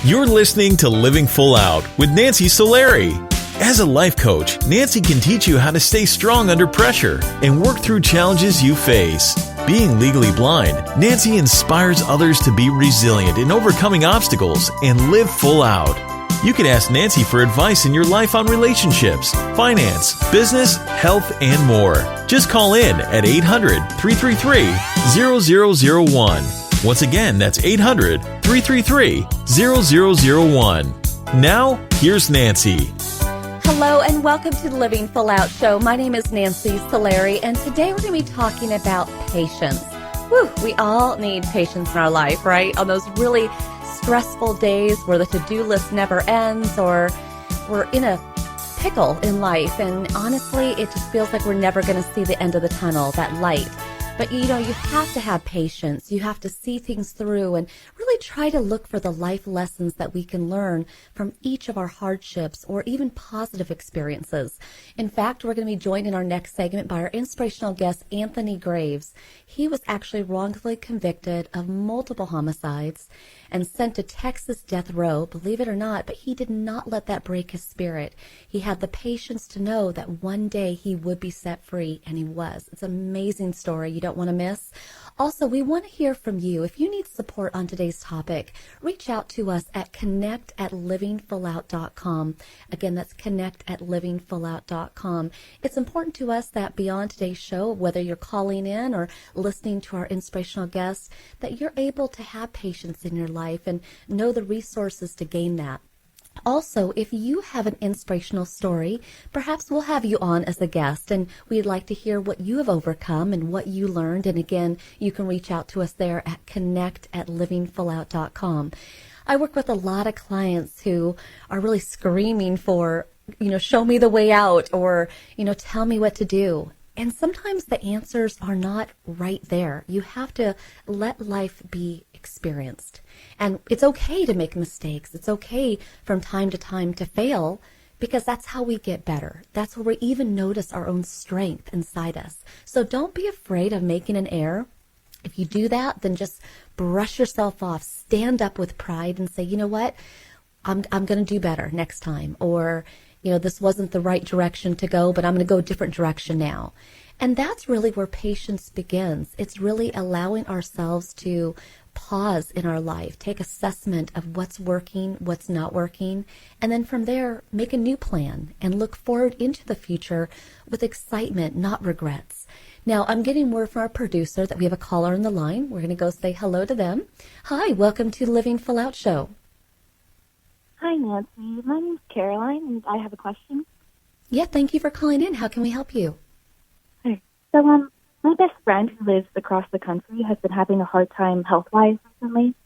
You're listening to Living Full Out with Nancy Solari. As a life coach, Nancy can teach you how to stay strong under pressure and work through challenges you face. Being legally blind, Nancy inspires others to be resilient in overcoming obstacles and live full out. You can ask Nancy for advice in your life on relationships, finance, business, health, and more. Just call in at 800-333-0001. Once again, that's 800-333-0001. Now, here's Nancy. Hello and welcome to the Living Full Out Show. My name is Nancy Solari, and today we're going to be talking about patience. We all need patience in our life, right? On those really stressful days where the to-do list never ends, or we're in a pickle in life, and honestly, it just feels like we're never going to see the end of the tunnel, that light. But, you have to have patience. You have to see things through and really try to look for the life lessons that we can learn from each of our hardships or even positive experiences. In fact, we're going to be joined in our next segment by our inspirational guest, Anthony Graves. He was actually wrongfully convicted of multiple homicides and sent to Texas death row, believe it or not, but he did not let that break his spirit. He had the patience to know that one day he would be set free, and he was. It's an amazing story you don't want to miss. Also, we want to hear from you. If you need support on today's topic, reach out to us at connect@livingfullout.com. Again, that's connect@livingfullout.com. It's important to us that beyond today's show, whether you're calling in or listening to our inspirational guests, that you're able to have patience in your life and know the resources to gain that. Also, if you have an inspirational story, perhaps we'll have you on as a guest, and we'd like to hear what you have overcome and what you learned. And again, you can reach out to us there at connect@livingfullout.com. I work with a lot of clients who are really screaming for, show me the way out, or, tell me what to do. And sometimes the answers are not right there. You have to let life be experienced. And it's okay to make mistakes. It's okay from time to time to fail, because that's how we get better. That's where we even notice our own strength inside us. So don't be afraid of making an error. If you do that, then just brush yourself off, stand up with pride and say, you know what, I'm going to do better next time. Or, this wasn't the right direction to go, but I'm going to go a different direction now. And that's really where patience begins. It's really allowing ourselves to pause in our life, take assessment of what's working, what's not working, and then from there, make a new plan and look forward into the future with excitement, not regrets. Now, I'm getting word from our producer that we have a caller on the line. We're going to go say hello to them. Hi, welcome to the Living Full Out Show. Hi, Nancy. My name's Caroline, and I have a question. Yeah, thank you for calling in. How can we help you? Hi. So, my best friend who lives across the country has been having a hard time health-wise recently.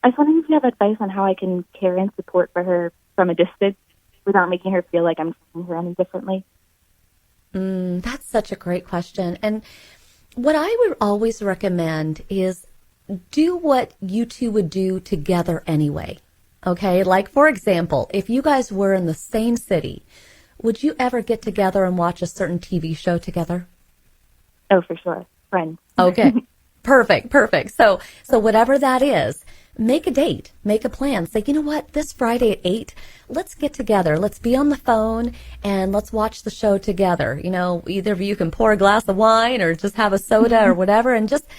I was wondering if you have advice on how I can care and support for her from a distance without making her feel like I'm treating her any differently. That's such a great question. And what I would always recommend is do what you two would do together anyway. Okay, like for example, if you guys were in the same city, would you ever get together and watch a certain TV show together? Oh, for sure. Friends. Okay, perfect. So whatever that is, make a date, make a plan. Say, you know what, this Friday at 8, let's get together. Let's be on the phone and let's watch the show together. Either of you can pour a glass of wine or just have a soda or whatever, and just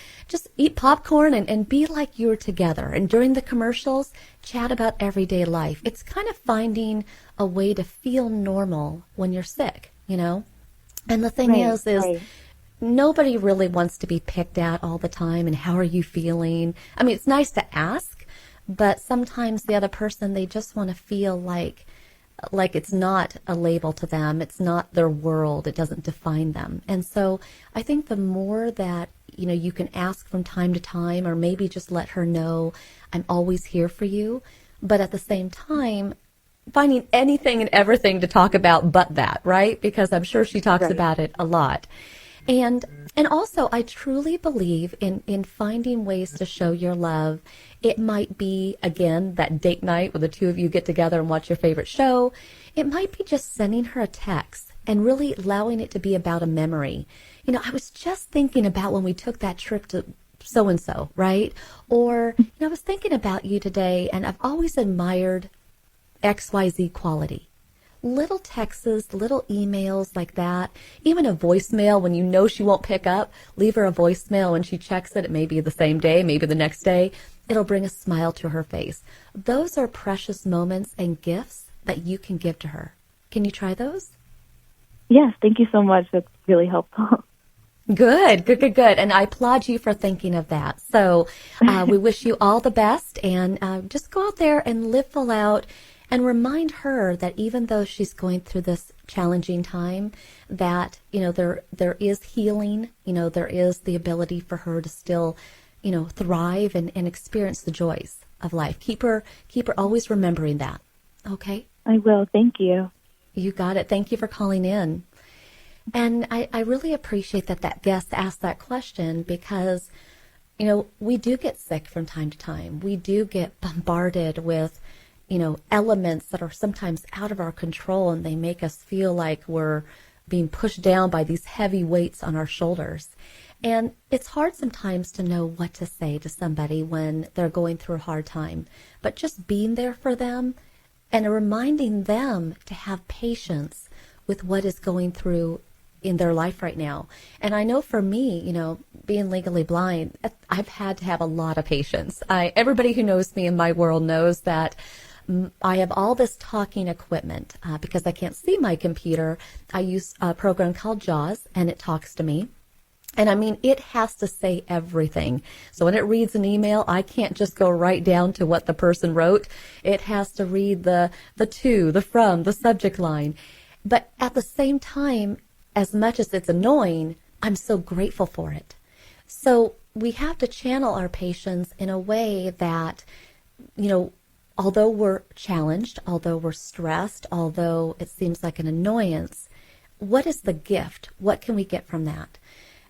eat popcorn and be like you're together. And during the commercials, chat about everyday life. It's kind of finding a way to feel normal when you're sick, And the thing is nobody really wants to be picked at all the time. And how are you feeling? I mean, it's nice to ask, but sometimes the other person, they just want to feel like it's not a label to them. It's not their world. It doesn't define them. And so I think the more that, you can ask from time to time, or maybe just let her know, I'm always here for you. But at the same time, finding anything and everything to talk about but that, right? Because I'm sure she talks about it a lot. And also, I truly believe in finding ways to show your love. It might be, again, that date night where the two of you get together and watch your favorite show. It might be just sending her a text and really allowing it to be about a memory. I was just thinking about when we took that trip to so-and-so, right? Or, I was thinking about you today, and I've always admired XYZ quality. Little texts, little emails like that, even a voicemail when you know she won't pick up, leave her a voicemail when she checks it. It may be the same day, maybe the next day. It'll bring a smile to her face. Those are precious moments and gifts that you can give to her. Can you try those? Yes, thank you so much. That's really helpful. Good. And I applaud you for thinking of that. So we wish you all the best, and just go out there and live full out. And remind her that even though she's going through this challenging time, that, there is healing, there is the ability for her to still, thrive and experience the joys of life. Keep her always remembering that. Okay? I will. Thank you. You got it. Thank you for calling in. And I really appreciate that guest asked that question because, we do get sick from time to time. We do get bombarded with elements that are sometimes out of our control, and they make us feel like we're being pushed down by these heavy weights on our shoulders. And it's hard sometimes to know what to say to somebody when they're going through a hard time. But just being there for them and reminding them to have patience with what is going through in their life right now. And I know for me, being legally blind, I've had to have a lot of patience. Everybody who knows me in my world knows that I have all this talking equipment because I can't see my computer. I use a program called JAWS, and it talks to me. And I mean, it has to say everything. So when it reads an email, I can't just go right down to what the person wrote. It has to read the to, the from, the subject line. But at the same time, as much as it's annoying, I'm so grateful for it. So we have to channel our patience in a way that, although we're challenged, although we're stressed, although it seems like an annoyance, what is the gift? What can we get from that?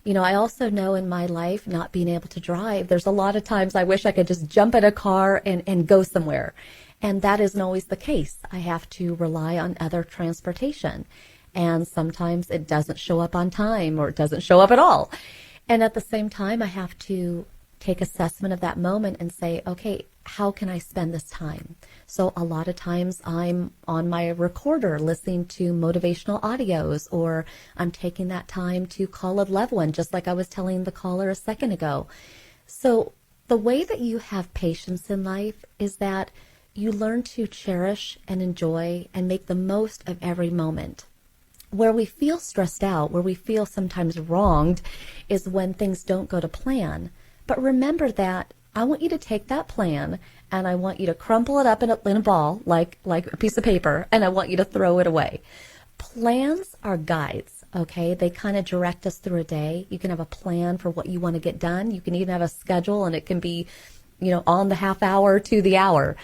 I also know in my life, not being able to drive, there's a lot of times I wish I could just jump in a car and go somewhere. And that isn't always the case. I have to rely on other transportation. And sometimes it doesn't show up on time, or it doesn't show up at all. And at the same time, I have to take assessment of that moment and say, okay, how can I spend this time? So a lot of times I'm on my recorder listening to motivational audios, or I'm taking that time to call a loved one, just like I was telling the caller a second ago. So the way that you have patience in life is that you learn to cherish and enjoy and make the most of every moment. Where we feel stressed out, where we feel sometimes wronged, is when things don't go to plan. But remember that I want you to take that plan and I want you to crumple it up in a ball, like a piece of paper, and I want you to throw it away. Plans are guides, okay? They kind of direct us through a day. You can have a plan for what you want to get done. You can even have a schedule, and it can be, on the half hour to the hour.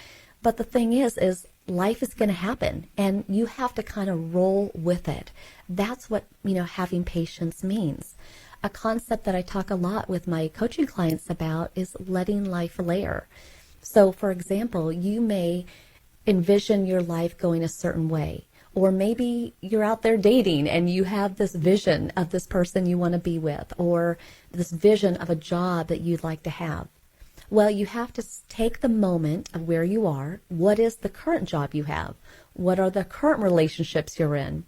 But the thing is life is going to happen, and you have to kind of roll with it. That's what, having patience means. A concept that I talk a lot with my coaching clients about is letting life layer. So, for example, you may envision your life going a certain way, or maybe you're out there dating and you have this vision of this person you want to be with, or this vision of a job that you'd like to have. Well, you have to take the moment of where you are. What is the current job you have? What are the current relationships you're in?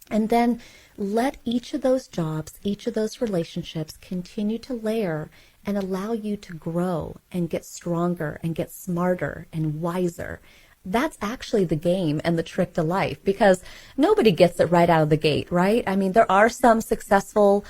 And then let each of those jobs, each of those relationships continue to layer and allow you to grow and get stronger and get smarter and wiser. That's actually the game and the trick to life, because nobody gets it right out of the gate, right? I mean, there are some successful,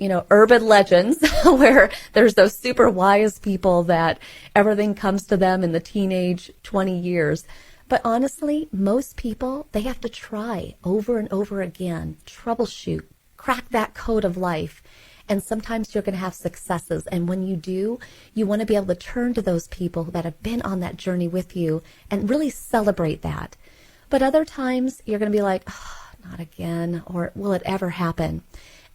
urban legends where there's those super wise people that everything comes to them in the teenage 20 years. But honestly, most people, they have to try over and over again, troubleshoot, crack that code of life. And sometimes you're going to have successes. And when you do, you want to be able to turn to those people that have been on that journey with you and really celebrate that. But other times you're going to be like, oh, not again, or will it ever happen?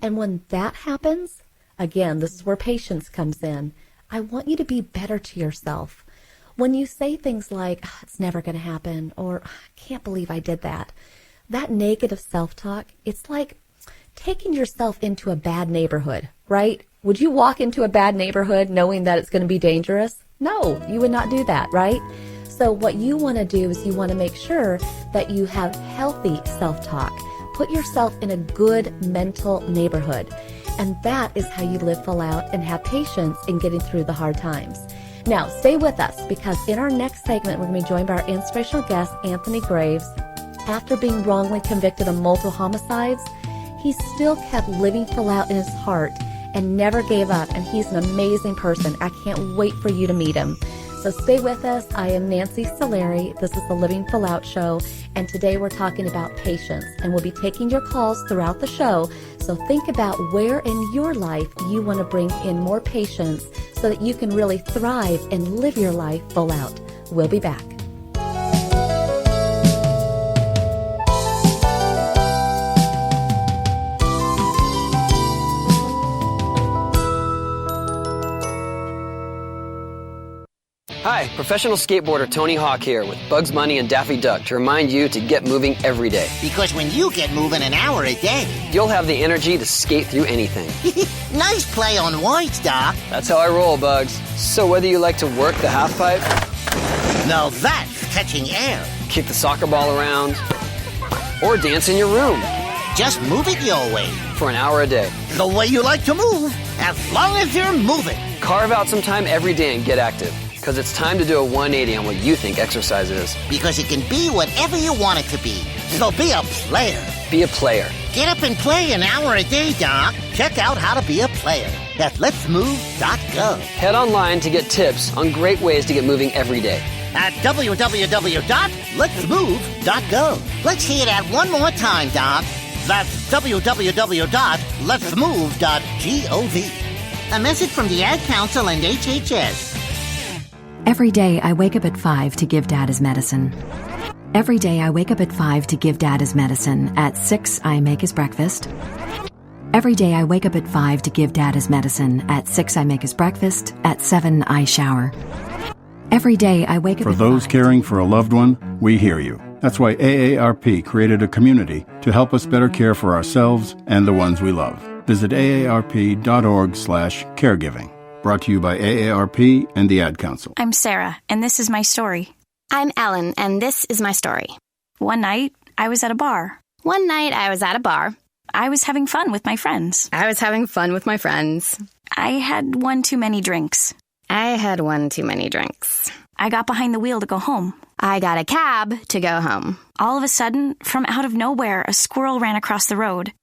And when that happens, again, this is where patience comes in. I want you to be better to yourself. When you say things like, oh, it's never going to happen, or I can't believe I did that, that negative self-talk, it's like taking yourself into a bad neighborhood, right? Would you walk into a bad neighborhood knowing that it's going to be dangerous? No, you would not do that, right? So what you want to do is you want to make sure that you have healthy self-talk. Put yourself in a good mental neighborhood. And that is how you live full out and have patience in getting through the hard times. Now, stay with us because in our next segment, we're going to be joined by our inspirational guest, Anthony Graves. After being wrongly convicted of multiple homicides, he still kept living full out in his heart and never gave up. And he's an amazing person. I can't wait for you to meet him. So stay with us. I am Nancy Solari. This is the Living Full Out Show. And today we're talking about patience. And we'll be taking your calls throughout the show. So think about where in your life you want to bring in more patience so that you can really thrive and live your life full out. We'll be back. Hi, professional skateboarder Tony Hawk here with Bugs Bunny and Daffy Duck to remind you to get moving every day. Because when you get moving an hour a day, you'll have the energy to skate through anything. Nice play on words, Doc. That's how I roll, Bugs. So whether you like to work the half pipe, now that's catching air, kick the soccer ball around, or dance in your room, just move it your way. For an hour a day. The way you like to move, as long as you're moving. Carve out some time every day and get active. Because it's time to do a 180 on what you think exercise is. Because it can be whatever you want it to be. So be a player. Be a player. Get up and play an hour a day, Doc. Check out how to be a player at letsmove.gov. Head online to get tips on great ways to get moving every day. At www.letsmove.gov. Let's hear that one more time, Doc. That's www.letsmove.gov. A message from the Ad Council and HHS. Every day I wake up at 5 to give Dad his medicine. Every day I wake up at 5 to give Dad his medicine. At 6 I make his breakfast. Every day I wake up at 5 to give Dad his medicine. At 6 I make his breakfast. At 7 I shower. Every day I wake up at 5. For those caring for a loved one, we hear you. That's why AARP created a community to help us better care for ourselves and the ones we love. Visit aarp.org/caregiving. Brought to you by AARP and the Ad Council. I'm Sarah, and this is my story. I'm Ellen, and this is my story. One night, I was at a bar. I was having fun with my friends. I had one too many drinks. I got behind the wheel to go home. I got a cab to go home. All of a sudden, from out of nowhere, a squirrel ran across the road.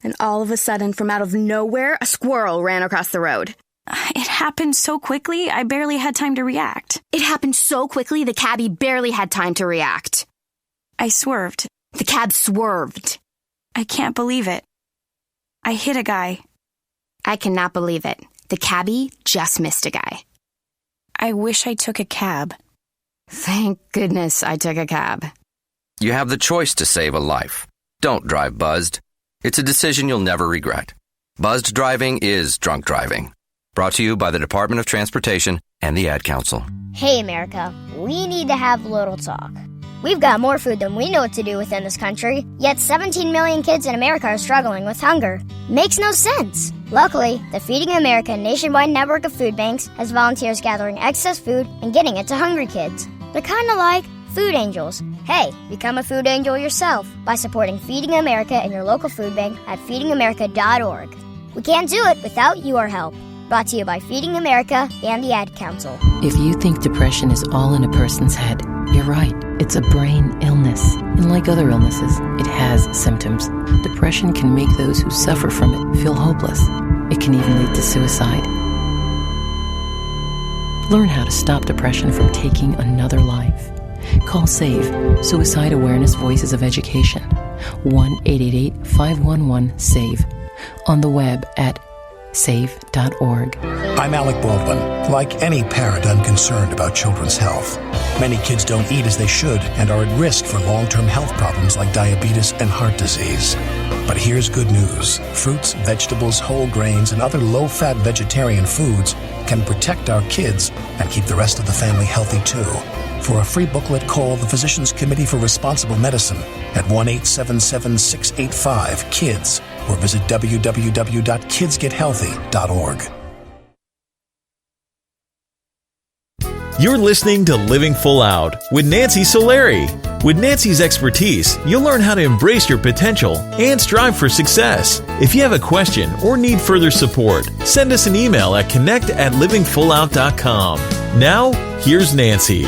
It happened so quickly, I barely had time to react. The cabbie barely had time to react. I swerved. The cab swerved. I can't believe it. I hit a guy. I cannot believe it. The cabbie just missed a guy. I wish I took a cab. Thank goodness I took a cab. You have the choice to save a life. Don't drive buzzed. It's a decision you'll never regret. Buzzed driving is drunk driving. Brought to you by the Department of Transportation and the Ad Council. Hey, America, we need to have a little talk. We've got more food than we know what to do with in this country, yet 17 million kids in America are struggling with hunger. Makes no sense. Luckily, the Feeding America nationwide network of food banks has volunteers gathering excess food and getting it to hungry kids. They're kind of like food angels. Hey, become a food angel yourself by supporting Feeding America and your local food bank at feedingamerica.org. We can't do it without your help. Brought to you by Feeding America and the Ad Council. If you think depression is all in a person's head, you're right. It's a brain illness. And like other illnesses, it has symptoms. Depression can make those who suffer from it feel hopeless. It can even lead to suicide. Learn how to stop depression from taking another life. Call SAVE, Suicide Awareness Voices of Education, 1-888-511-SAVE, on the web at save.org. I'm Alec Baldwin. Like any parent, I'm concerned about children's health. Many kids don't eat as they should and are at risk for long-term health problems like diabetes and heart disease. But here's good news. Fruits, vegetables, whole grains, and other low-fat vegetarian foods can protect our kids and keep the rest of the family healthy too. For a free booklet, call the Physicians Committee for Responsible Medicine at 1-877-685-KIDS or visit www.kidsgethealthy.org. You're listening to Living Full Out with Nancy Solari. With Nancy's expertise, you'll learn how to embrace your potential and strive for success. If you have a question or need further support, send us an email at connect@livingfullout.com. Now, here's Nancy.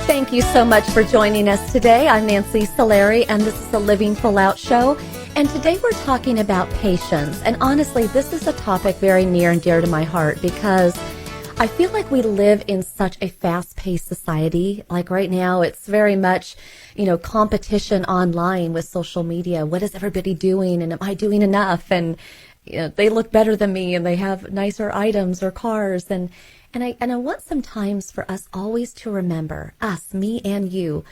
Thank you so much for joining us today. I'm Nancy Solari, and this is the Living Full Out Show. And today we're talking about patience. And honestly, this is a topic very near and dear to my heart because I feel like we live in such a fast-paced society. Like right now, it's very much, competition online with social media. What is everybody doing? And am I doing enough? And they look better than me and they have nicer items or cars. And I want sometimes for us always to remember, us, me and you,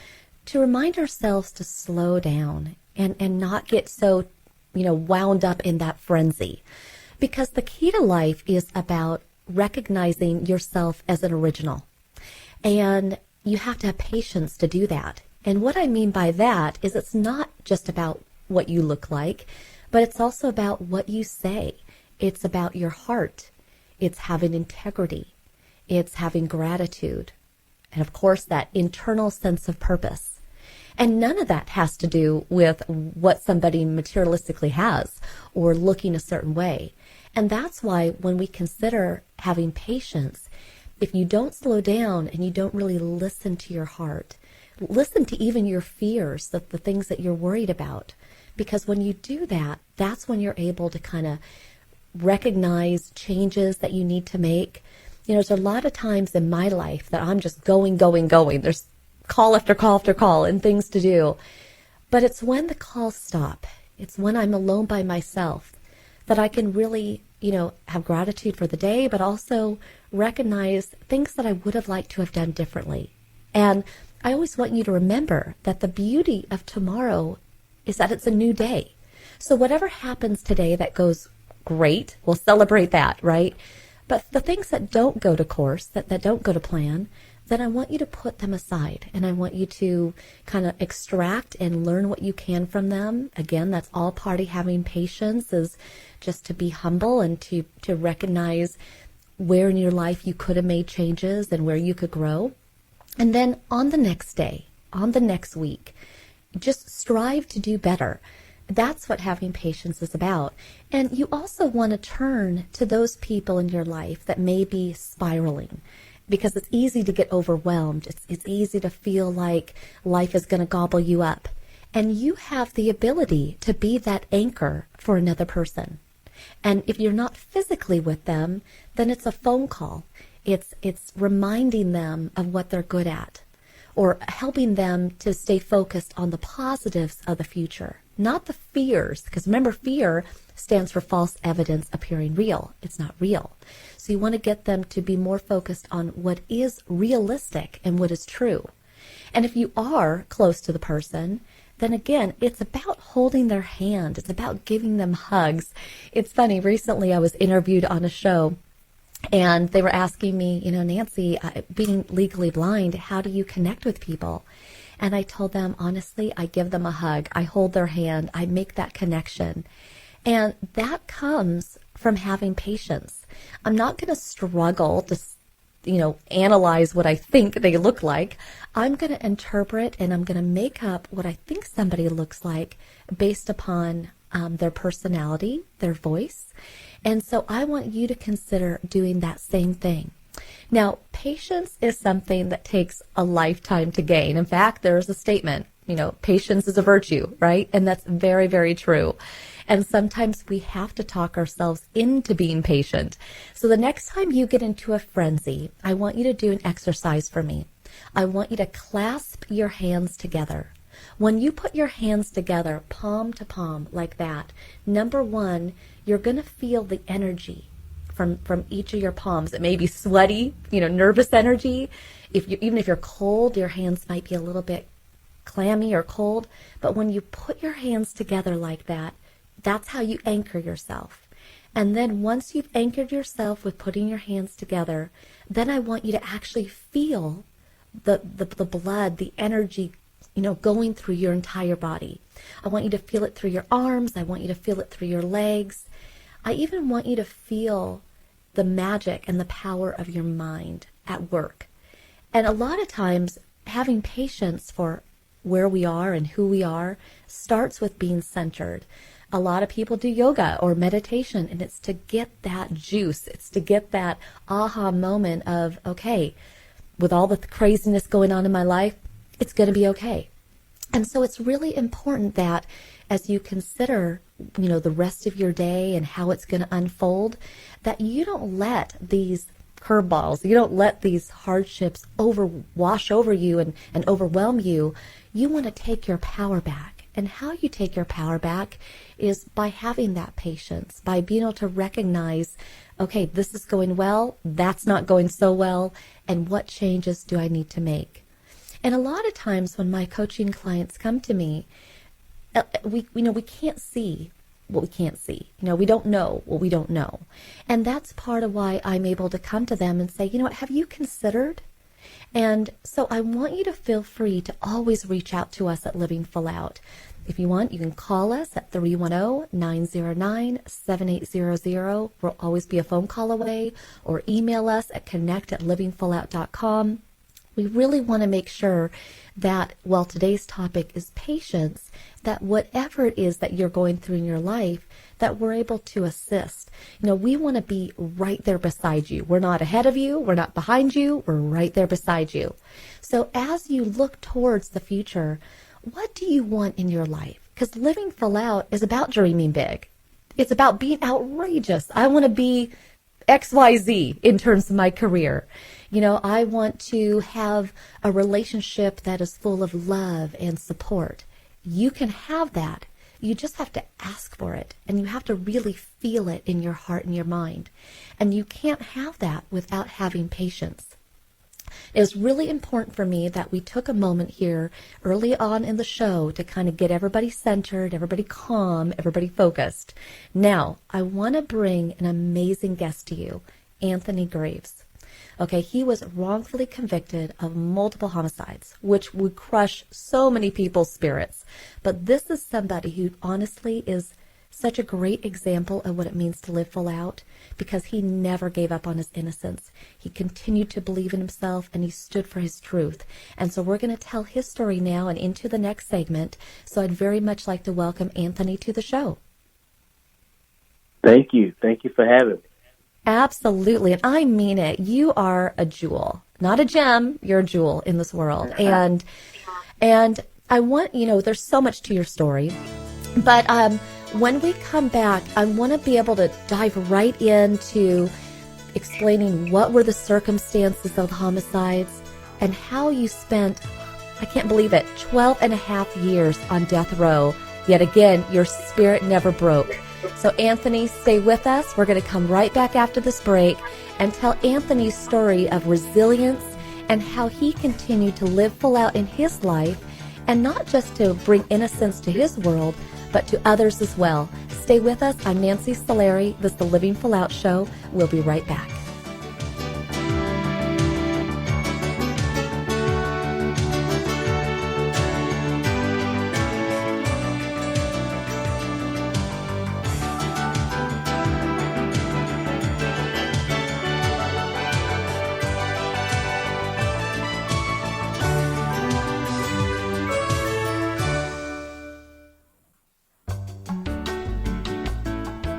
to remind ourselves to slow down and not get so, wound up in that frenzy. Because the key to life is about recognizing yourself as an original. And you have to have patience to do that. And what I mean by that is it's not just about what you look like, but it's also about what you say. It's about your heart. It's having integrity. It's having gratitude. And of course, that internal sense of purpose. And none of that has to do with what somebody materialistically has or looking a certain way. And that's why when we consider having patience, if you don't slow down and you don't really listen to your heart, listen to even your fears, the things that you're worried about. Because when you do that, that's when you're able to kind of recognize changes that you need to make. There's a lot of times in my life that I'm just going. There's call after call after call and things to do. But it's when the calls stop, it's when I'm alone by myself that I can really, have gratitude for the day, but also recognize things that I would have liked to have done differently. And I always want you to remember that the beauty of tomorrow is that it's a new day. So whatever happens today that goes great, we'll celebrate that, right? But the things that don't go to course, that don't go to plan, then I want you to put them aside and I want you to kind of extract and learn what you can from them. Again, that's all part of having patience, is just to be humble and to recognize where in your life you could have made changes and where you could grow. And then on the next day, on the next week, just strive to do better. That's what having patience is about. And you also want to turn to those people in your life that may be spiraling, because it's easy to get overwhelmed. It's easy to feel like life is going to gobble you up. And you have the ability to be that anchor for another person. And if you're not physically with them, then it's a phone call. It's reminding them of what they're good at, or helping them to stay focused on the positives of the future, not the fears. Because remember, fear stands for false evidence appearing real. It's not real. So you want to get them to be more focused on what is realistic and what is true. And if you are close to the person, then again, it's about holding their hand. It's about giving them hugs. It's funny, recently I was interviewed on a show and they were asking me, Nancy, being legally blind, how do you connect with people? And I told them, honestly, I give them a hug. I hold their hand. I make that connection. And that comes from having patience. I'm not going to struggle to, analyze what I think they look like. I'm going to interpret and I'm going to make up what I think somebody looks like based upon their personality, their voice. And so I want you to consider doing that same thing. Now, patience is something that takes a lifetime to gain. In fact, there's a statement, patience is a virtue, right? And that's very, very true. And sometimes we have to talk ourselves into being patient. So the next time you get into a frenzy, I want you to do an exercise for me. I want you to clasp your hands together. When you put your hands together, palm to palm like that, number one, you're going to feel the energy from each of your palms. It may be sweaty, nervous energy. Even if you're cold, your hands might be a little bit clammy or cold. But when you put your hands together like that, that's how you anchor yourself. And then once you've anchored yourself with putting your hands together, then I want you to actually feel the blood, the energy, going through your entire body. I want you to feel it through your arms. I want you to feel it through your legs. I even want you to feel the magic and the power of your mind at work. And a lot of times having patience for where we are and who we are starts with being centered. A lot of people do yoga or meditation, and it's to get that juice. It's to get that aha moment of, okay, with all the craziness going on in my life, it's going to be okay. And so it's really important that as you consider, the rest of your day and how it's going to unfold, that you don't let these curveballs, you don't let these hardships wash over you and overwhelm you. You want to take your power back. And how you take your power back is by having that patience, by being able to recognize, okay, this is going well, that's not going so well, and what changes do I need to make? And a lot of times when my coaching clients come to me, we can't see what we can't see. We don't know what we don't know. And that's part of why I'm able to come to them and say, what, have you considered? And so I want you to feel free to always reach out to us at Living Full Out. If you want, you can call us at 310-909-7800. We'll always be a phone call away, or email us at connect@livingfullout.com. We really want to make sure that while today's topic is patience, that whatever it is that you're going through in your life, that we're able to assist. We want to be right there beside you. We're not ahead of you. We're not behind you. We're right there beside you. So as you look towards the future, what do you want in your life? Because Living Full Out is about dreaming big. It's about being outrageous. I want to be XYZ in terms of my career. I want to have a relationship that is full of love and support. You can have that. You just have to ask for it, and you have to really feel it in your heart and your mind. And you can't have that without having patience. It was really important for me that we took a moment here early on in the show to kind of get everybody centered, everybody calm, everybody focused. Now, I want to bring an amazing guest to you, Anthony Graves. Okay, he was wrongfully convicted of multiple homicides, which would crush so many people's spirits. But this is somebody who honestly is such a great example of what it means to live full out, because he never gave up on his innocence. He continued to believe in himself, and he stood for his truth. And so we're going to tell his story now and into the next segment. So I'd very much like to welcome Anthony to the show. Thank you. Thank you for having me. Absolutely. And I mean it. You are a jewel, not a gem. You're a jewel in this world. And I want, there's so much to your story, but when we come back, I want to be able to dive right into explaining what were the circumstances of the homicides and how you spent, I can't believe it, 12 and a half years on death row. Yet again, your spirit never broke. So Anthony, stay with us. We're going to come right back after this break and tell Anthony's story of resilience and how he continued to live full out in his life, and not just to bring innocence to his world, but to others as well. Stay with us. I'm Nancy Solari. This is the Living Full Out Show. We'll be right back.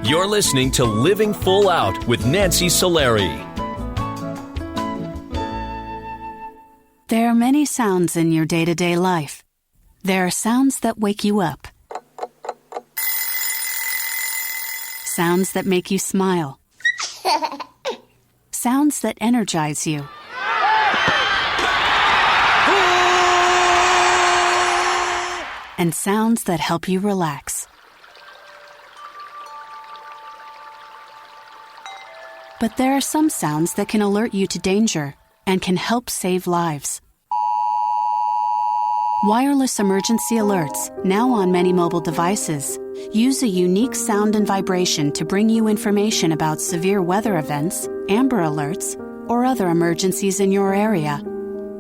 You're listening to Living Full Out with Nancy Solari. There are many sounds in your day-to-day life. There are sounds that wake you up. Sounds that make you smile. Sounds that energize you. And sounds that help you relax. But there are some sounds that can alert you to danger and can help save lives. Wireless emergency alerts, now on many mobile devices, use a unique sound and vibration to bring you information about severe weather events, Amber Alerts, or other emergencies in your area.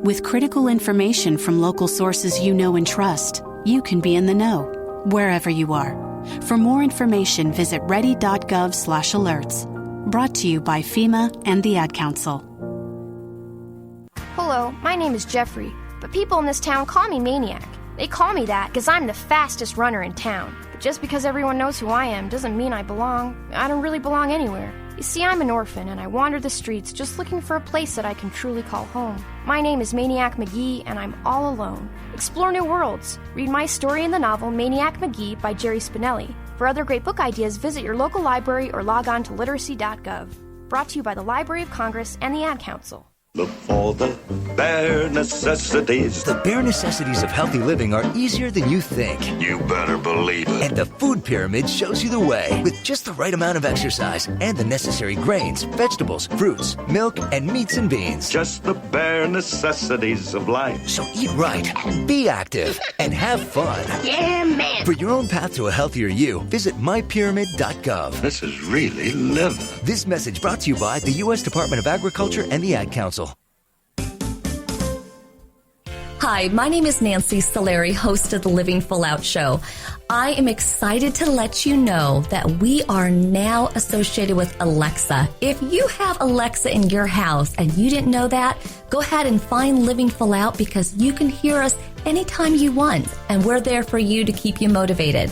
With critical information from local sources you know and trust, you can be in the know, wherever you are. For more information, visit ready.gov/alerts. Brought to you by FEMA and the Ad Council. Hello, my name is Jeffrey, but people in this town call me Maniac. They call me that because I'm the fastest runner in town. But just because everyone knows who I am doesn't mean I belong. I don't really belong anywhere. You see, I'm an orphan, and I wander the streets just looking for a place that I can truly call home. My name is Maniac McGee, and I'm all alone. Explore new worlds. Read my story in the novel Maniac McGee by Jerry Spinelli. For other great book ideas, visit your local library or log on to literacy.gov. Brought to you by the Library of Congress and the Ad Council. Look for the bare necessities. The bare necessities of healthy living are easier than you think. You better believe it. And the food pyramid shows you the way. With just the right amount of exercise and the necessary grains, vegetables, fruits, milk, and meats and beans. Just the bare necessities of life. So eat right, be active, and have fun. Yeah, man. For your own path to a healthier you, visit mypyramid.gov. This is really living. This message brought to you by the U.S. Department of Agriculture and the Ad Council. Hi, my name is Nancy Solari, host of the Living Full Out Show. I am excited to let you know that we are now associated with Alexa. If you have Alexa in your house and you didn't know that, go ahead and find Living Full Out because you can hear us anytime you want, and we're there for you to keep you motivated.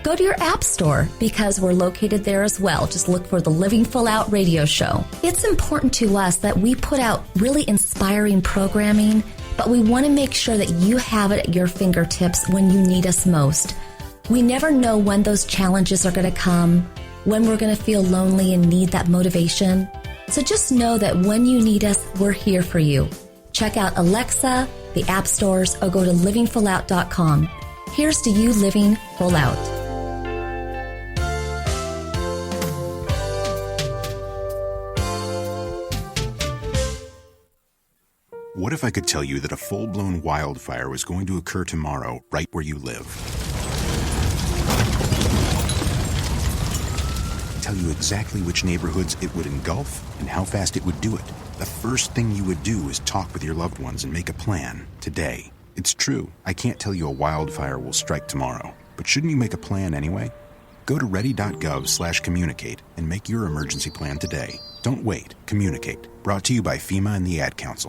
Go to your app store because we're located there as well. Just look for the Living Full Out radio show. It's important to us that we put out really inspiring programming, but we want to make sure that you have it at your fingertips when you need us most. We never know when those challenges are going to come, when we're going to feel lonely and need that motivation. So just know that when you need us, we're here for you. Check out Alexa, the app stores, or go to livingfullout.com. Here's to you living full out. What if I could tell you that a full-blown wildfire was going to occur tomorrow right where you live? Tell you exactly which neighborhoods it would engulf and how fast it would do it. The first thing you would do is talk with your loved ones and make a plan today. It's true, I can't tell you a wildfire will strike tomorrow, but shouldn't you make a plan anyway? Go to ready.gov/communicate and make your emergency plan today. Don't wait, communicate. Brought to you by FEMA and the Ad Council.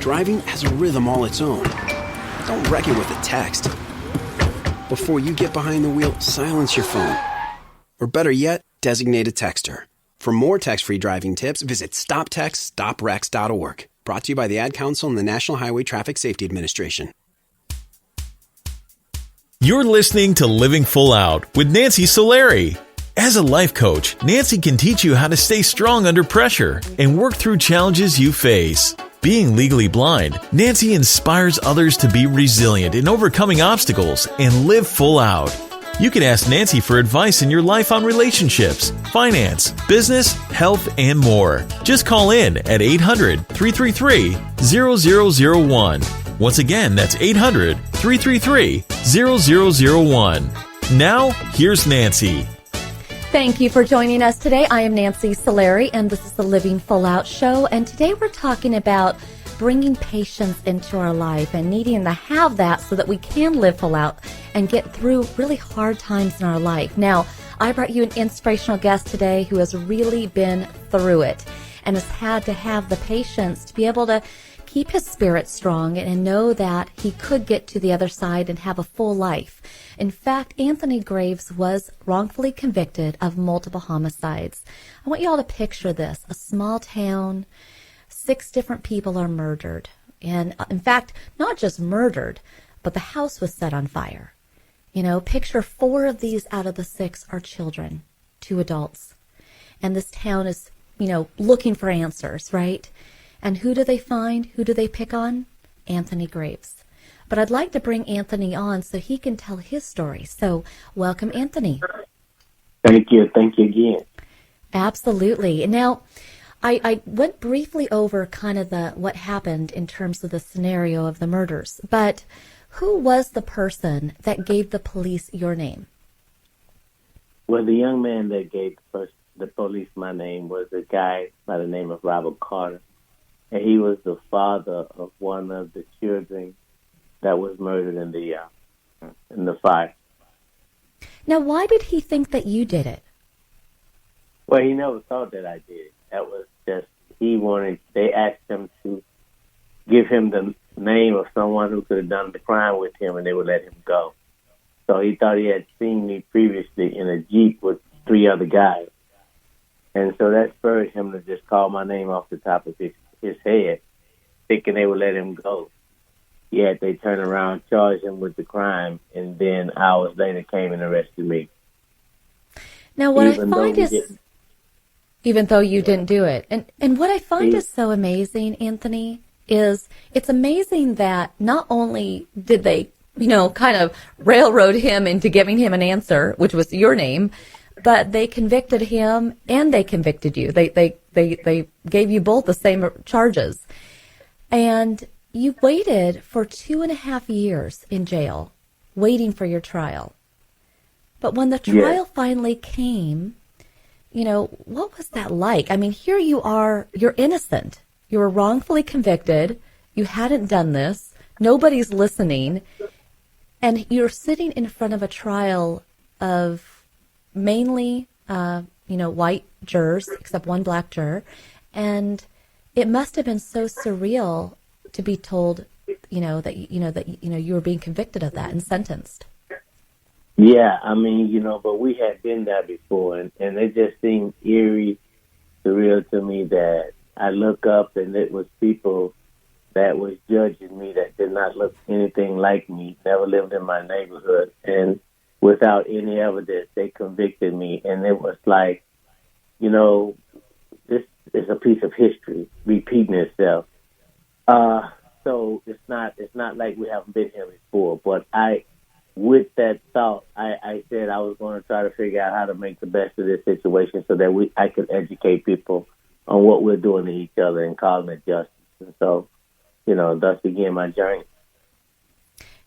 Driving has a rhythm all its own. Don't wreck it with a text. Before you get behind the wheel, silence your phone. Or better yet, designate a texter. For more text-free driving tips, visit stoptextstoprex.org. Brought to you by the Ad Council and the National Highway Traffic Safety Administration. You're listening to Living Full Out with Nancy Solari. As a life coach, Nancy can teach you how to stay strong under pressure and work through challenges you face. Being legally blind, Nancy inspires others to be resilient in overcoming obstacles and live full out. You can ask Nancy for advice in your life on relationships, finance, business, health, and more. Just call in at 800-333-0001. Once again, that's 800-333-0001. Now, here's Nancy. Thank you for joining us today. I am Nancy Solari, and this is the Living Full Out Show. And today we're talking about bringing patience into our life and needing to have that so that we can live full out and get through really hard times in our life. Now, I brought you an inspirational guest today who has really been through it and has had to have the patience to be able to keep his spirit strong and know that he could get to the other side and have a full life. In fact, Anthony Graves was wrongfully convicted of multiple homicides. I want you all to picture this. A small town, 6 different people are murdered. And in fact, not just murdered, but the house was set on fire. You know, picture 4 of these out of the 6 are children, 2 adults. And this town is, looking for answers, right? And who do they find? Who do they pick on? Anthony Graves. But I'd like to bring Anthony on so he can tell his story. So welcome, Anthony. Thank you. Thank you again. Absolutely. Now, I went briefly over kind of what happened in terms of the scenario of the murders. But who was the person that gave the police your name? Well, the young man that gave the police my name was a guy by the name of Robert Carter. And he was the father of one of the children that was murdered in the fire. Now, why did he think that you did it? Well, he never thought that I did. That was just, they asked him to give him the name of someone who could have done the crime with him, and they would let him go. So he thought he had seen me previously in a Jeep with 3 other guys. And so that spurred him to just call my name off the top of his head, thinking they would let him go. Yet they turned around, charged him with the crime, and then hours later came and arrested me. Now, what I find is, even though you didn't do it, and what I find is so amazing, Anthony, is it's amazing that not only did they, kind of railroad him into giving him an answer, which was your name, but they convicted him and they convicted you. They gave you both the same charges. And you waited for 2.5 years in jail, waiting for your trial. But when the trial finally came, what was that like? I mean, here you are, you're innocent. You were wrongfully convicted. You hadn't done this. Nobody's listening. And you're sitting in front of a trial of mainly, white jurors, except one black juror. And it must have been so surreal to be told, that you were being convicted of that and sentenced. Yeah, I mean, but we had been there before, and it just seemed eerie, surreal to me that I look up and it was people that was judging me that did not look anything like me, never lived in my neighborhood, and without any evidence, they convicted me. And it was like, this is a piece of history repeating itself. So it's not like we haven't been here before, but with that thought, I said I was going to try to figure out how to make the best of this situation so that I could educate people on what we're doing to each other and calling it justice. And so, thus began my journey.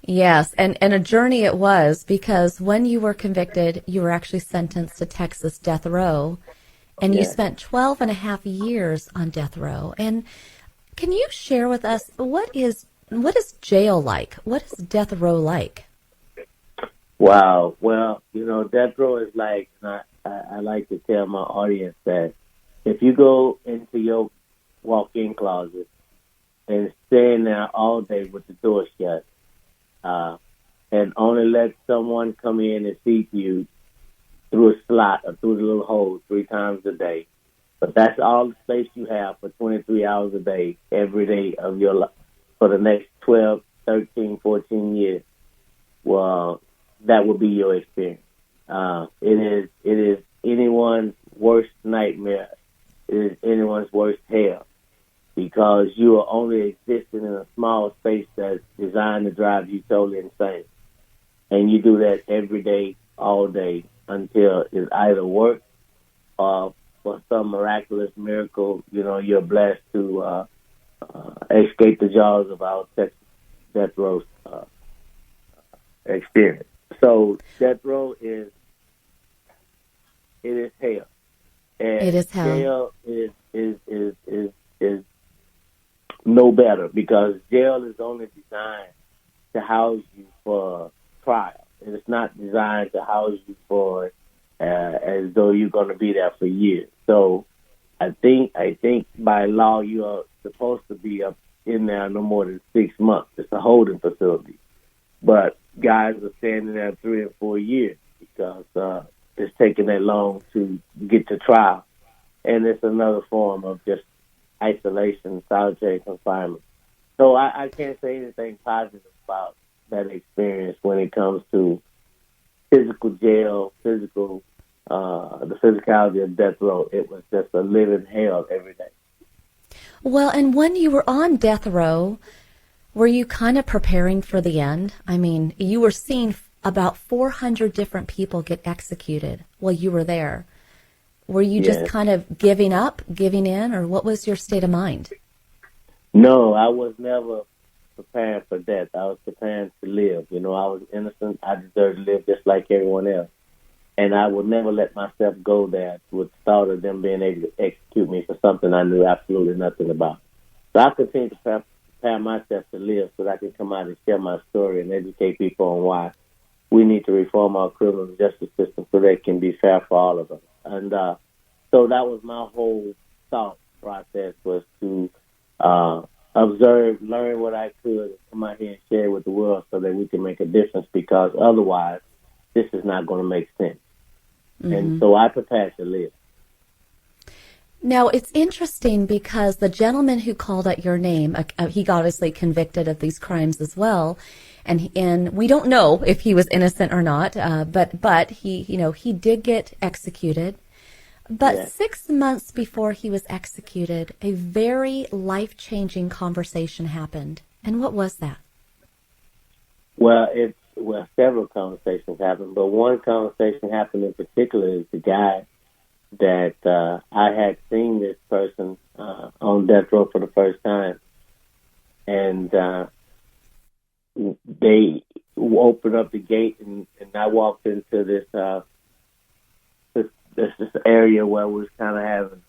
Yes, and a journey it was, because when you were convicted, you were actually sentenced to Texas death row, and you spent 12.5 years on death row. And can you share with us, what is jail like? What is death row like? Wow. Well, death row is like, I like to tell my audience that if you go into your walk-in closet and stay in there all day with the door shut, and only let someone come in and feed you through a slot or through the little hole 3 times a day, but that's all the space you have for 23 hours a day, every day of your life, for the next 12, 13, 14 years, well, that will be your experience. It is anyone's worst nightmare. It is anyone's worst hell, because you are only existing in a small space that's designed to drive you totally insane. And you do that every day, all day, until it's either work or for some miraculous miracle, you're blessed to escape the jaws of our Texas death row experience. So death row is hell. And it is hell. Jail is no better, because jail is only designed to house you for trial. It is not designed to house you for as though you're going to be there for years. So I think by law you are supposed to be up in there no more than 6 months. It's a holding facility, but guys are standing there 3 and 4 years because it's taking that long to get to trial, and it's another form of just isolation, solitary confinement. So I can't say anything positive about that experience when it comes to physical jail, the physicality of death row. It was just a living hell every day. Well, and when you were on death row, were you kind of preparing for the end? I mean, you were seeing about 400 different people get executed while you were there. Were you just kind of giving up, giving in, or what was your state of mind? No, I was never preparing for death. I was preparing to live. I was innocent. I deserved to live just like everyone else. And I would never let myself go there with the thought of them being able to execute me for something I knew absolutely nothing about. So I continued to prepare myself to live so that I can come out and share my story and educate people on why we need to reform our criminal justice system so that it can be fair for all of us. And so that was my whole thought process, was to observe, learn what I could, come out here and share it with the world so that we can make a difference, because otherwise this is not going to make sense. Mm-hmm. And so I prepared to live. Now, it's interesting because the gentleman who called out your name, he got obviously convicted of these crimes as well. And we don't know if he was innocent or not, but he did get executed. But yes. 6 months before he was executed, a very life-changing conversation happened. And what was that? Well, several conversations happened, but one conversation happened in particular is the guy that I had seen this person on death row for the first time. And they opened up the gate, and I walked into this area where we was kind of having,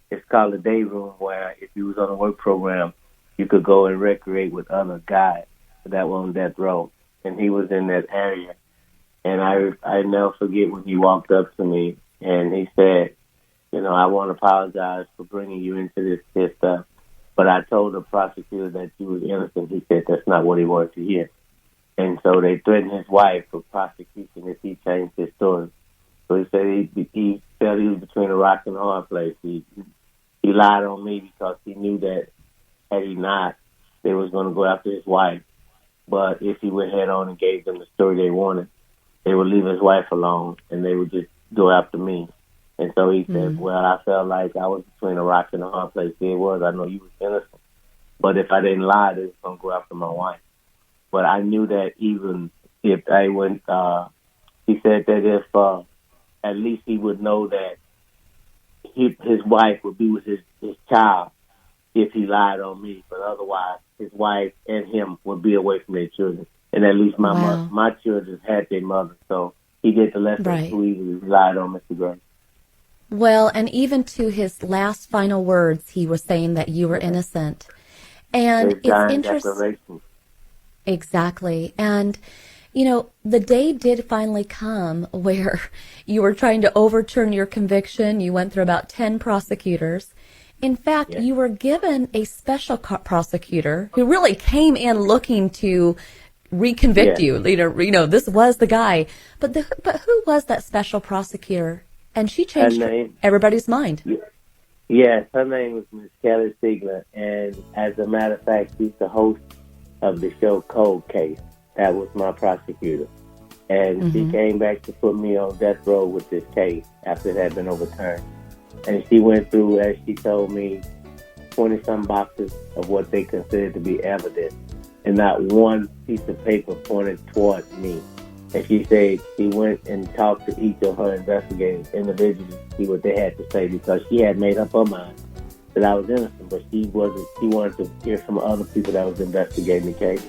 it's called a day room, where if you was on a work program, you could go and recreate with other guys that were on death row. And he was in that area. And I never forget when he walked up to me and he said, I want to apologize for bringing you into this stuff, but I told the prosecutor that you was innocent. He said that's not what he wanted to hear. And so they threatened his wife for prosecution if he changed his story. So he said he felt he was between a rock and a hard place. He lied on me because he knew that had he not, they was going to go after his wife. But if he went head on and gave them the story they wanted, they would leave his wife alone and they would just go after me. And so he said, well, I felt like I was between a rock and a hard place. It was. I know you was innocent. But if I didn't lie, they was going to go after my wife. But I knew that even if I went, he said that if at least he would know that his wife would be with his child if he lied on me. But otherwise, his wife and him would be away from their children. And at least my children had their mother. So he did the lesson too easily. He lied on Mr. Gray. Well, and even to his last final words, he was saying that you were innocent. And it's interesting. Exactly. And, the day did finally come where you were trying to overturn your conviction. You went through about 10 prosecutors. In fact, you were given a special prosecutor who really came in looking to reconvict you. This was the guy. But who was that special prosecutor? And she changed everybody's mind. Yes, her name was Ms. Kelly Siegler. And as a matter of fact, she's the host of the show Cold Case. That was my prosecutor. And she came back to put me on death row with this case after it had been overturned. And she went through, as she told me, 20-some boxes of what they considered to be evidence. And not one piece of paper pointed toward me. And she said she went and talked to each of her investigators individually to see what they had to say, because she had made up her mind that I was innocent, but she wasn't. She wanted to hear from other people that was investigating the case.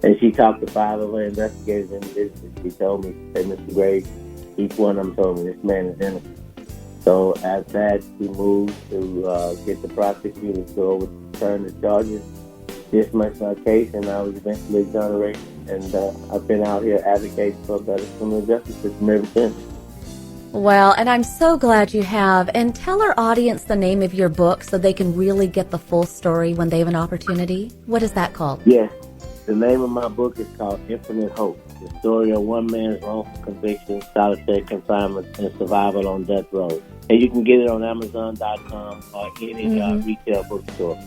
And she talked to 5 of her investigators individually. She told me, she said, Mr. Gray, each one of them told me this man is innocent. So after that, she moved to get the prosecutor to overturn the charges, dismiss my case, and I was eventually exonerated. And I've been out here advocating for a better criminal justice system ever since. Well, and I'm so glad you have. And tell our audience the name of your book so they can really get the full story when they have an opportunity. What is that called? Yes. The name of my book is called Infinite Hope, the story of one man's wrongful conviction, solitary confinement, and survival on death row. And you can get it on Amazon.com or any retail bookstore.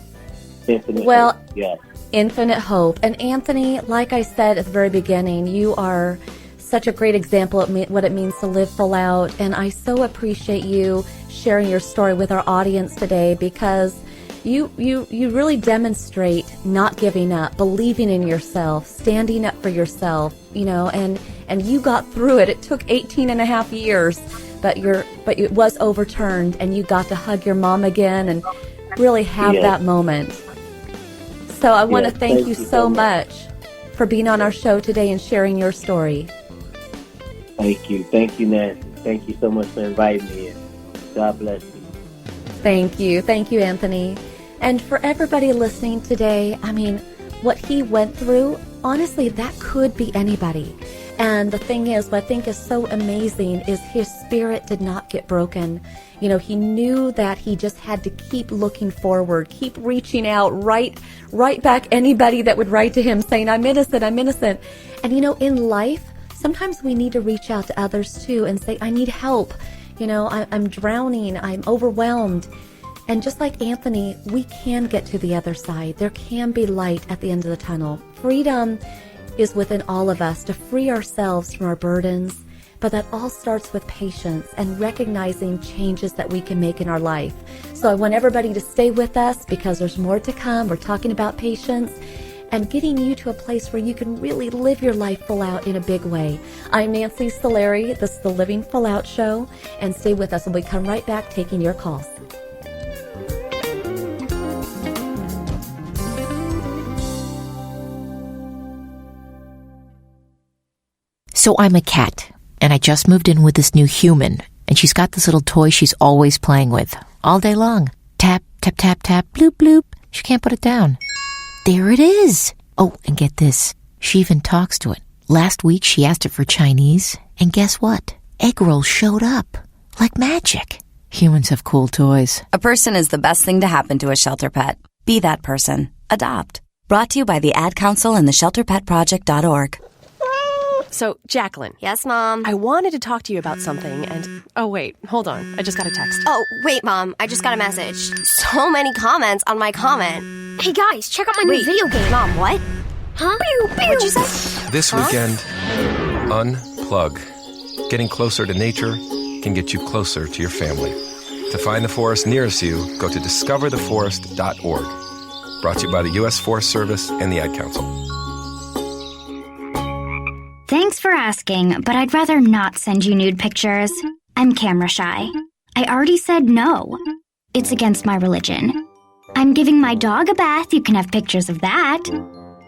Infinite Hope, yes. Infinite Hope. And Anthony, like I said at the very beginning, you are such a great example of what it means to live full out. And I so appreciate you sharing your story with our audience today, because you really demonstrate not giving up, believing in yourself, standing up for yourself, and you got through it. It took 18 and a half years, but it was overturned, and you got to hug your mom again and really have that moment. So I want to thank you so much for being on our show today and sharing your story. Thank you. Thank you, Nancy. Thank you so much for inviting me in. God bless you. Thank you. Thank you, Anthony. And for everybody listening today, what he went through, honestly, that could be anybody. And the thing is, what I think is so amazing is his spirit did not get broken. You know, he knew that he just had to keep looking forward, keep reaching out, write back anybody that would write to him saying, I'm innocent, I'm innocent. And, you know, in life, sometimes we need to reach out to others too and say, I need help. You know, I'm drowning, I'm overwhelmed. And just like Anthony, we can get to the other side. There can be light at the end of the tunnel. Freedom is within all of us to free ourselves from our burdens, but that all starts with patience and recognizing changes that we can make in our life. So I want everybody to stay with us because there's more to come. We're talking about patience and getting you to a place where you can really live your life full out in a big way. I'm Nancy Solari. This is the Living Full Out Show, and stay with us and we come right back taking your calls. So I'm a cat, and I just moved in with this new human, and she's got this little toy she's always playing with, all day long. Tap, tap, tap, tap, bloop, bloop. She can't put it down. There it is. Oh, and get this. She even talks to it. Last week, she asked it for Chinese, and guess what? Egg rolls showed up. Like magic. Humans have cool toys. A person is the best thing to happen to a shelter pet. Be that person. Adopt. Brought to you by the Ad Council and the ShelterPetProject.org. So, Jacqueline. Yes, Mom? I wanted to talk to you about something, and... Oh, wait, hold on. I just got a text. Oh, wait, Mom. I just got a message. So many comments on my comment. Hey, guys, check out my new video game. Mom, what? Huh? Pew, pew. What'd you say? This weekend, unplug. Getting closer to nature can get you closer to your family. To find the forest nearest you, go to discovertheforest.org. Brought to you by the U.S. Forest Service and the Ad Council. Thanks for asking, but I'd rather not send you nude pictures. I'm camera shy. I already said no. It's against my religion. I'm giving my dog a bath. You can have pictures of that.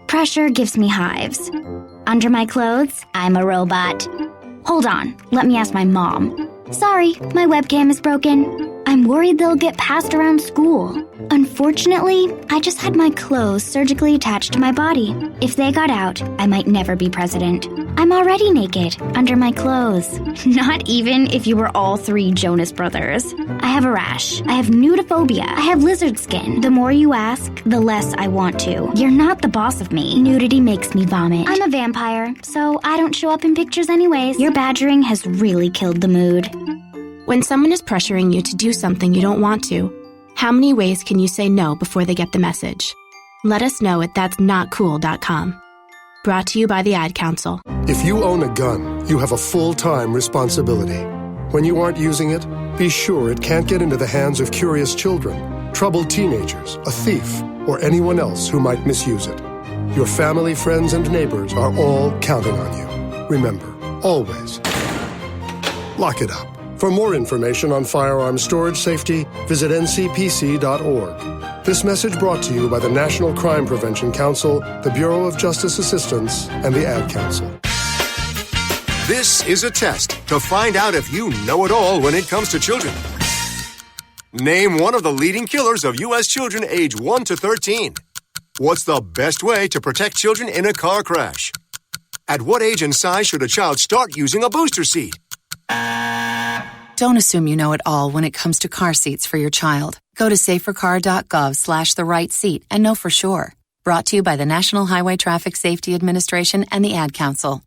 Pressure gives me hives. Under my clothes, I'm a robot. Hold on, let me ask my mom. Sorry, my webcam is broken. I'm worried they'll get passed around school. Unfortunately, I just had my clothes surgically attached to my body. If they got out, I might never be president. I'm already naked, under my clothes. Not even if you were all three Jonas Brothers. I have a rash. I have nudophobia. I have lizard skin. The more you ask, the less I want to. You're not the boss of me. Nudity makes me vomit. I'm a vampire, so I don't show up in pictures anyways. Your badgering has really killed the mood. When someone is pressuring you to do something you don't want to, how many ways can you say no before they get the message? Let us know at that'snotcool.com. Brought to you by the Ad Council. If you own a gun, you have a full-time responsibility. When you aren't using it, be sure it can't get into the hands of curious children, troubled teenagers, a thief, or anyone else who might misuse it. Your family, friends, and neighbors are all counting on you. Remember, always, lock it up. For more information on firearms storage safety, visit ncpc.org. This message brought to you by the National Crime Prevention Council, the Bureau of Justice Assistance, and the Ad Council. This is a test to find out if you know it all when it comes to children. Name one of the leading killers of U.S. children age 1 to 13. What's the best way to protect children in a car crash? At what age and size should a child start using a booster seat? Don't assume you know it all when it comes to car seats for your child. Go to safercar.gov/the-right-seat and know for sure. Brought to you by the National Highway Traffic Safety Administration and the Ad Council.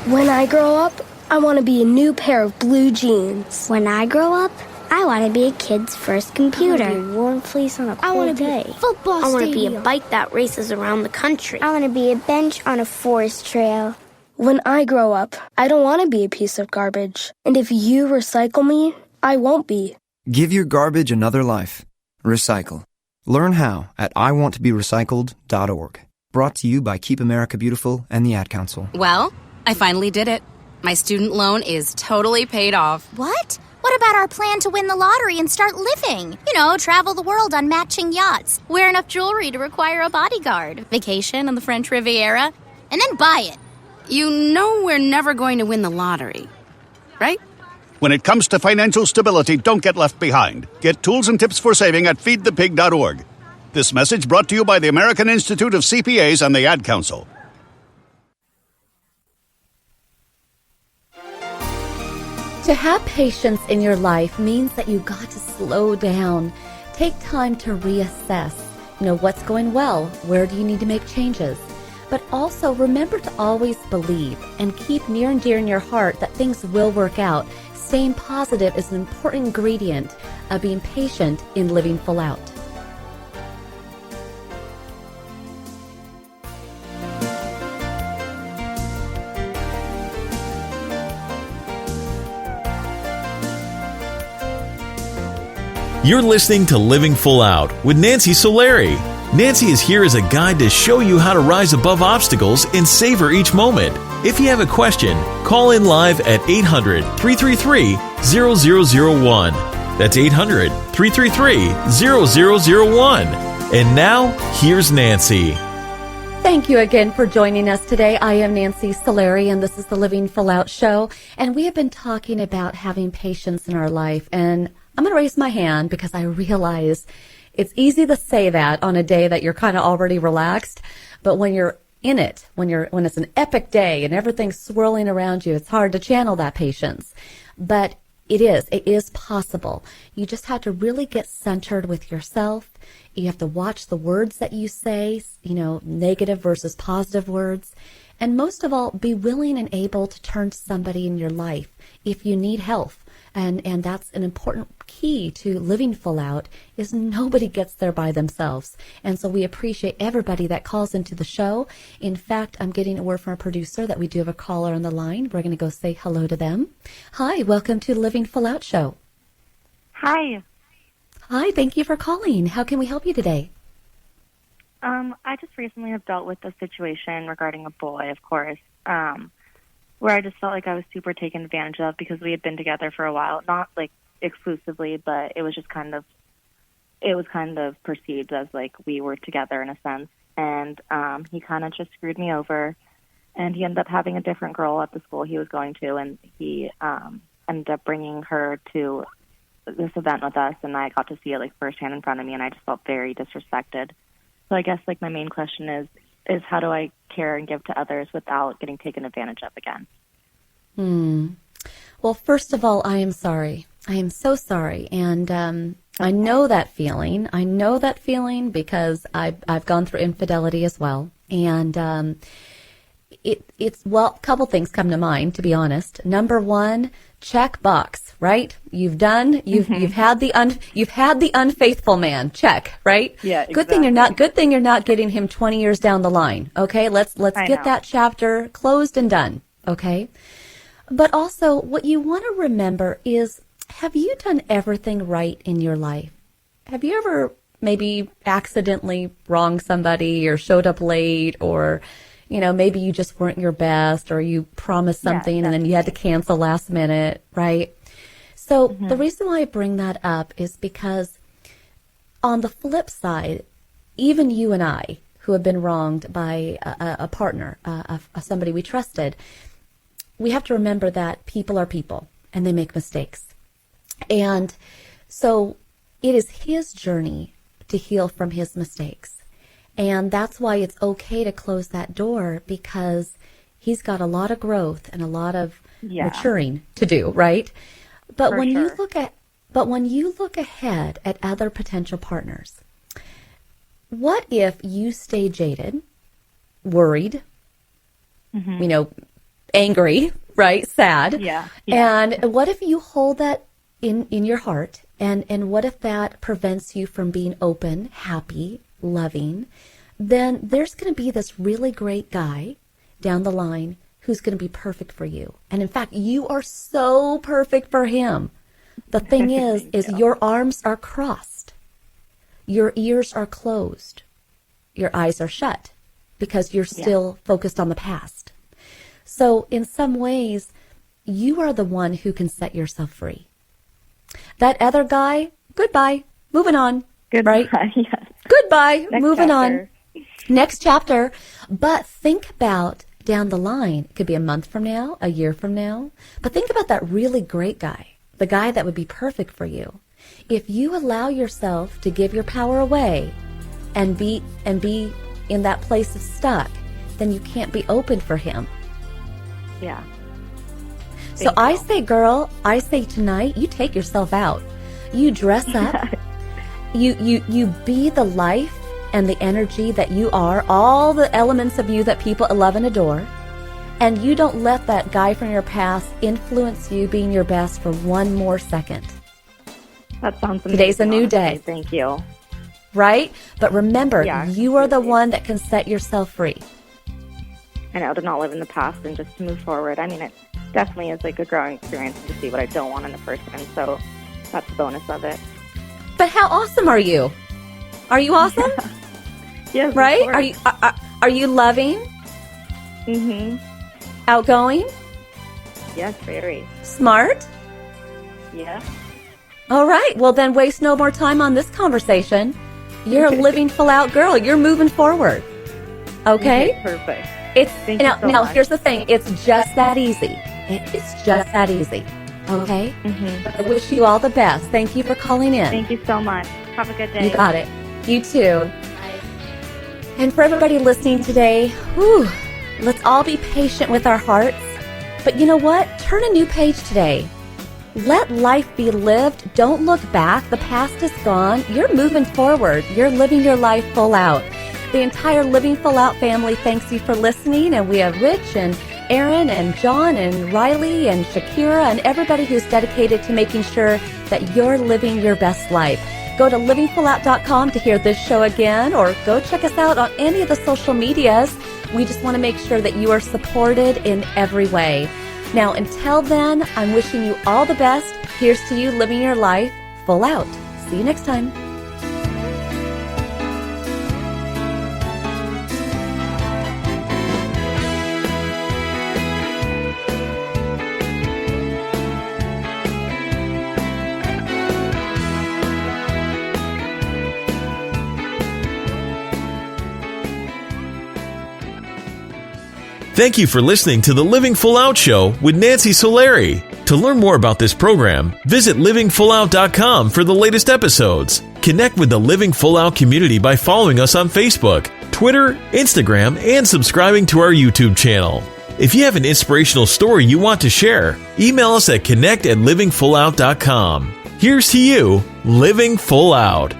When I grow up, I want to be a new pair of blue jeans. When I grow up, I want to be a kid's first computer. I want to be a warm fleece on a cold I want to day. be a football I want to stadium. be a bike that races around the country. I want to be a bench on a forest trail. When I grow up, I don't want to be a piece of garbage. And if you recycle me, I won't be. Give your garbage another life. Recycle. Learn how at iwanttoberecycled.org. Brought to you by Keep America Beautiful and the Ad Council. Well, I finally did it. My student loan is totally paid off. What? What about our plan to win the lottery and start living? You know, travel the world on matching yachts, wear enough jewelry to require a bodyguard, vacation on the French Riviera, and then buy it. You know we're never going to win the lottery, right? When it comes to financial stability, don't get left behind. Get tools and tips for saving at feedthepig.org. This message brought to you by the American Institute of CPAs and the Ad Council. To have patience in your life means that you got to slow down. Take time to reassess. What's going well? Where do you need to make changes? But also remember to always believe and keep near and dear in your heart that things will work out. Staying positive is an important ingredient of being patient in living full out. You're listening to Living Full Out with Nancy Solari. Nancy is here as a guide to show you how to rise above obstacles and savor each moment. If you have a question, call in live at 800-333-0001. That's 800-333-0001. And now, here's Nancy. Thank you again for joining us today. I am Nancy Solari, and this is the Living Full Out Show. And we have been talking about having patience in our life. And I'm going to raise my hand because I realize it's easy to say that on a day that you're kind of already relaxed. But when you're in it, when it's an epic day and everything's swirling around you, it's hard to channel that patience. But it is possible. You just have to really get centered with yourself. You have to watch the words that you say, negative versus positive words. And most of all, be willing and able to turn to somebody in your life if you need help. And that's an important key to living full out, is nobody gets there by themselves. And so we appreciate everybody that calls into the show. In fact, I'm getting a word from our producer that we do have a caller on the line. We're going to go say hello to them. Hi, welcome to the Living Full Out Show. Hi. Hi, thank you for calling. How can we help you today? I just recently have dealt with a situation regarding a boy, of course, where I just felt like I was super taken advantage of because we had been together for a while, not like exclusively, but it was just kind of perceived as like we were together in a sense. And he kind of just screwed me over, and he ended up having a different girl at the school he was going to, and he ended up bringing her to this event with us, and I got to see it like firsthand in front of me, and I just felt very disrespected. So I guess like my main question is how do I care and give to others without getting taken advantage of again? Well, first of all, I am sorry. I am so sorry. And I know that feeling. I know that feeling because I've gone through infidelity as well. And it's a couple things come to mind, to be honest. Number one, check box, right? You've had the unfaithful man. Check, right? Yeah, exactly. Good thing you're not getting him 20 years down the line. Okay, let's get that chapter closed and done. Okay, but also what you want to remember is, have you done everything right in your life? Have you ever maybe accidentally wronged somebody or showed up late, or maybe you just weren't your best, or you promised something and then you had to cancel last minute, right? So the reason why I bring that up is because on the flip side, even you and I, who have been wronged by a partner, somebody we trusted, we have to remember that people are people and they make mistakes. And so it is his journey to heal from his mistakes. And that's why it's okay to close that door, because he's got a lot of growth and a lot of maturing to do, right? But when you look ahead at other potential partners, what if you stay jaded, worried, angry, right? Sad. Yeah. And what if you hold that in your heart, and what if that prevents you from being open, happy, loving? Then there's going to be this really great guy down the line who's going to be perfect for you. And in fact, you are so perfect for him. The thing is your arms are crossed. Your ears are closed. Your eyes are shut because you're still focused on the past. So in some ways, you are the one who can set yourself free. That other guy, goodbye, moving on. Goodbye. Right? Yes. Goodbye, Next moving chapter. on. Next chapter. But think about down the line. It could be a month from now, a year from now. But think about that really great guy, the guy that would be perfect for you. If you allow yourself to give your power away, and be in that place of stuck, then you can't be open for him. Yeah. So I say, girl, I say tonight, you take yourself out. You dress up. you be the life and the energy that you are, all the elements of you that people love and adore. And you don't let that guy from your past influence you being your best for one more second. That sounds amazing. Today's a new day. Thank you. Right? But remember, Yeah, you are the one that can set yourself free. I know, to not live in the past and just to move forward. I mean, it definitely is like a growing experience to see what I don't want in a person. So that's the bonus of it. But how awesome are you? Are you awesome? Yes. Right? Are you loving? Mm-hmm. Outgoing? Yes, very. Smart? Yeah. All right. Well, then waste no more time on this conversation. You're a living full out girl. You're moving forward. Okay? Perfect. Thank you so much. Here's the thing. It's just that easy. It's just that easy. Okay? Mm-hmm. I wish you all the best. Thank you for calling in. Thank you so much. Have a good day. You got it. You too. And for everybody listening today, let's all be patient with our hearts. But you know what? Turn a new page today. Let life be lived. Don't look back. The past is gone. You're moving forward. You're living your life full out. The entire Living Full Out family thanks you for listening. And we have Rich and Aaron and John and Riley and Shakira and everybody who's dedicated to making sure that you're living your best life. Go to livingfullout.com to hear this show again, or go check us out on any of the social medias. We just want to make sure that you are supported in every way. Now, until then, I'm wishing you all the best. Here's to you living your life full out. See you next time. Thank you for listening to the Living Full Out Show with Nancy Solari. To learn more about this program, visit livingfullout.com for the latest episodes. Connect with the Living Full Out community by following us on Facebook, Twitter, Instagram, and subscribing to our YouTube channel. If you have an inspirational story you want to share, email us at connect@livingfullout.com. Here's to you, living full out.